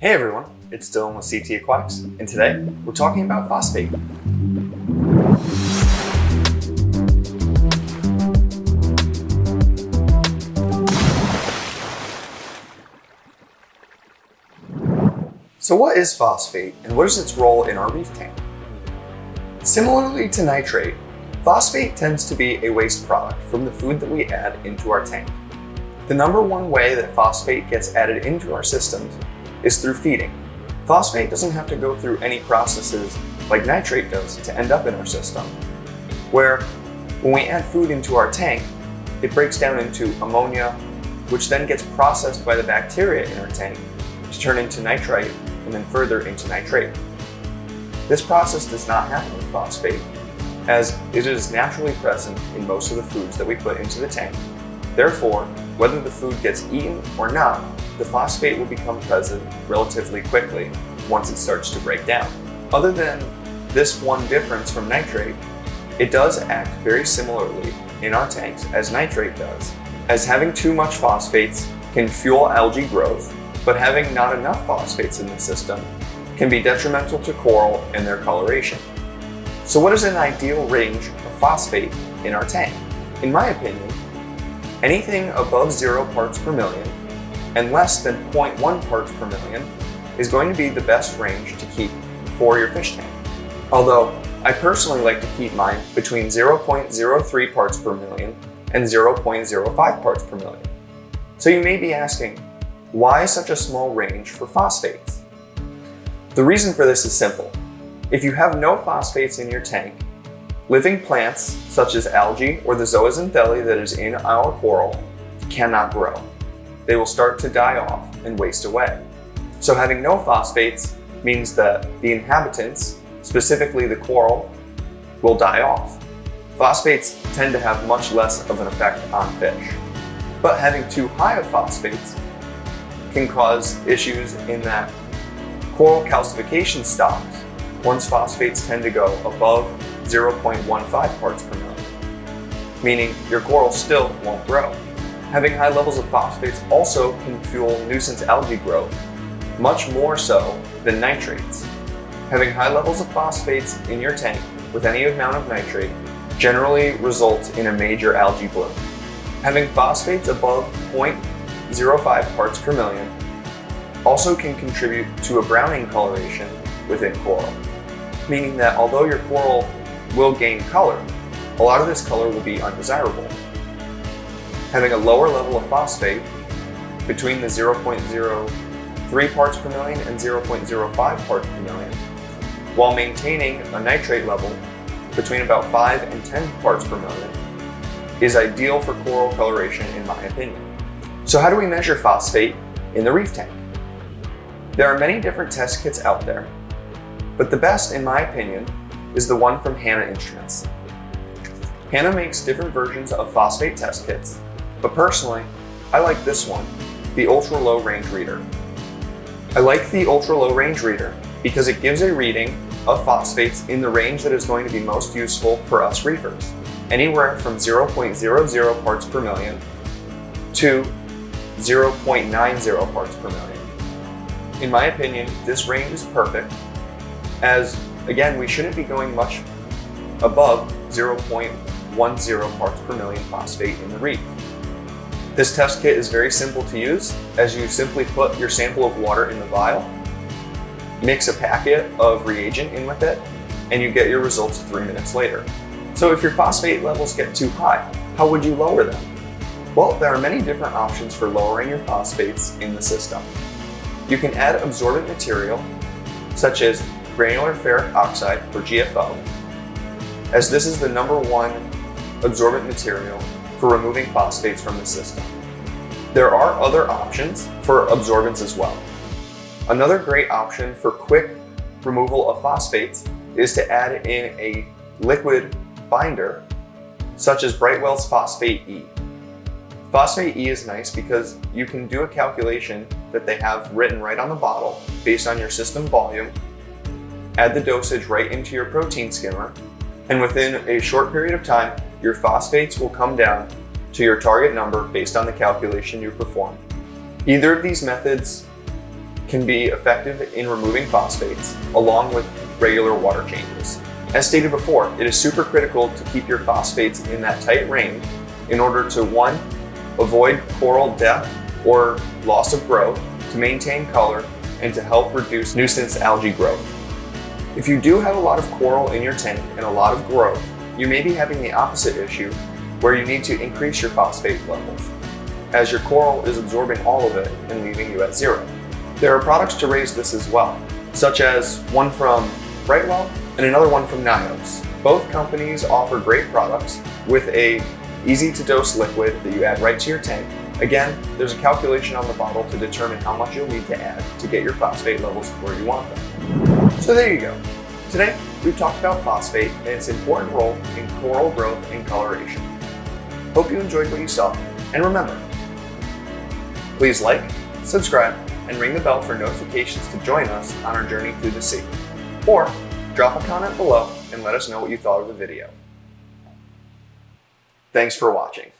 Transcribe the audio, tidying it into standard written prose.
Hey everyone, it's Dylan with SeaTee Aquatics, and today we're talking about phosphate. So what is phosphate and what is its role in our reef tank? Similarly to nitrate, phosphate tends to be a waste product from the food that we add into our tank. The number one way that phosphate gets added into our systems is through feeding. Phosphate doesn't have to go through any processes like nitrate does to end up in our system, where when we add food into our tank, it breaks down into ammonia, which then gets processed by the bacteria in our tank to turn into nitrite and then further into nitrate. This process does not happen with phosphate, as it is naturally present in most of the foods that we put into the tank. Therefore, whether the food gets eaten or not, the phosphate will become present relatively quickly once it starts to break down. Other than this one difference from nitrate, it does act very similarly in our tanks as nitrate does, as having too much phosphates can fuel algae growth, but having not enough phosphates in the system can be detrimental to coral and their coloration. So what is an ideal range of phosphate in our tank? In my opinion, anything above 0 parts per million and less than 0.1 parts per million is going to be the best range to keep for your fish tank. Although I personally like to keep mine between 0.03 parts per million and 0.05 parts per million. So you may be asking, why such a small range for phosphates? The reason for this is simple. If you have no phosphates in your tank, living plants such as algae or the zooxanthellae that is in our coral cannot grow. They will start to die off and waste away. So having no phosphates means that the inhabitants, specifically the coral, will die off. Phosphates tend to have much less of an effect on fish. But having too high of phosphates can cause issues in that coral calcification stops once phosphates tend to go above 0.15 parts per million, meaning your coral still won't grow. Having high levels of phosphates also can fuel nuisance algae growth, much more so than nitrates. Having high levels of phosphates in your tank with any amount of nitrate generally results in a major algae bloom. Having phosphates above 0.05 parts per million also can contribute to a browning coloration within coral, meaning that although your coral will gain color, a lot of this color will be undesirable. Having a lower level of phosphate between the 0.03 parts per million and 0.05 parts per million, while maintaining a nitrate level between about 5 and 10 parts per million, is ideal for coral coloration in my opinion. So how do we measure phosphate in the reef tank? There are many different test kits out there, but the best in my opinion is the one from Hanna Instruments. Hanna makes different versions of phosphate test kits, but personally, I like this one, the Ultra Low Range Reader. I like the Ultra Low Range Reader because it gives a reading of phosphates in the range that is going to be most useful for us reefers, anywhere from 0.00 parts per million to 0.90 parts per million. In my opinion, this range is perfect, as again, we shouldn't be going much above 0.10 parts per million phosphate in the reef. This test kit is very simple to use, as you simply put your sample of water in the vial, mix a packet of reagent in with it, and you get your results 3 minutes later. So if your phosphate levels get too high, how would you lower them? Well, there are many different options for lowering your phosphates in the system. You can add absorbent material, such as granular ferric oxide, or GFO, as this is the #1 absorbent material for removing phosphates from the system. There are other options for absorbents as well. Another great option for quick removal of phosphates is to add in a liquid binder, such as Brightwell's Phosphate E. Phosphate E is nice because you can do a calculation that they have written right on the bottle based on your system volume, add the dosage right into your protein skimmer, and within a short period of time, your phosphates will come down to your target number based on the calculation you perform. Either of these methods can be effective in removing phosphates along with regular water changes. As stated before, it is super critical to keep your phosphates in that tight range in order to 1. Avoid coral death or loss of growth, to maintain color, and to help reduce nuisance algae growth. If you do have a lot of coral in your tank and a lot of growth, you may be having the opposite issue where you need to increase your phosphate levels, as your coral is absorbing all of it and leaving you at 0. There are products to raise this as well, such as one from Brightwell and another one from Nios. Both companies offer great products with a easy to dose liquid that you add right to your tank. Again, there's a calculation on the bottle to determine how much you'll need to add to get your phosphate levels where you want them. So there you go. Today, we've talked about phosphate and its important role in coral growth and coloration. Hope you enjoyed what you saw, and remember, please like, subscribe, and ring the bell for notifications to join us on our journey through the sea. Or drop a comment below and let us know what you thought of the video. Thanks for watching.